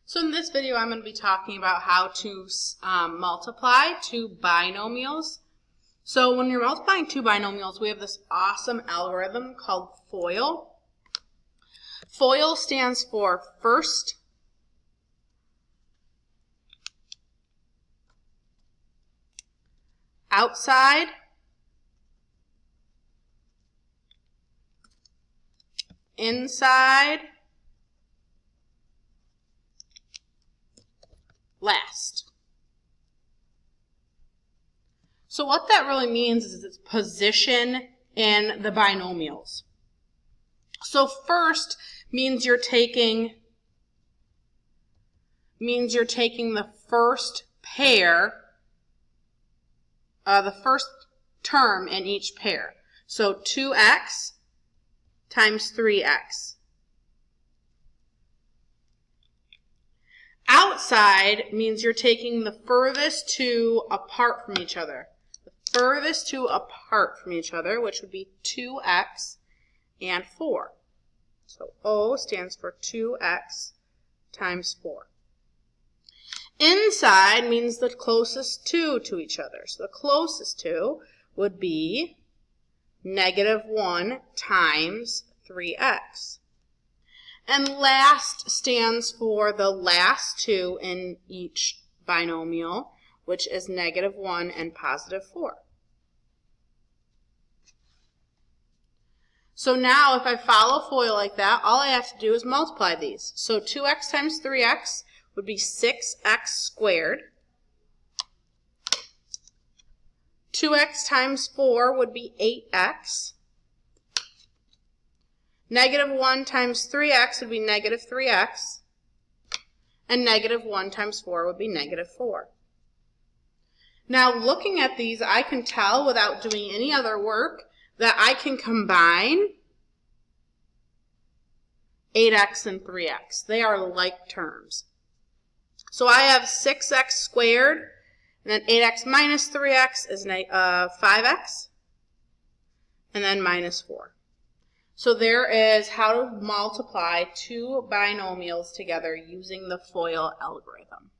So in this video, I'm going to be talking about how to multiply two binomials. So when you're multiplying two binomials, we have this awesome algorithm called FOIL. FOIL stands for first, outside, inside, last. So what that really means is its position in the binomials. So first means you're taking the first pair, the first term in each pair. So 2x times 3x. Outside means you're taking the furthest two apart from each other. The furthest two apart from each other, which would be 2x and 4. So O stands for 2x times 4. Inside means the closest two to each other. So the closest two would be -1 times 3x. And last stands for the last two in each binomial, which is -1 and +4. So now if I follow FOIL like that, all I have to do is multiply these. So 2x times 3x would be 6x squared. 2x times 4 would be 8x. -1 times 3x would be -3x. And -1 times 4 would be -4. Now looking at these, I can tell without doing any other work that I can combine 8x and 3x. They are like terms. So I have 6x squared, and then 8x minus 3x is 5x, and then -4. So there is how to multiply two binomials together using the FOIL algorithm.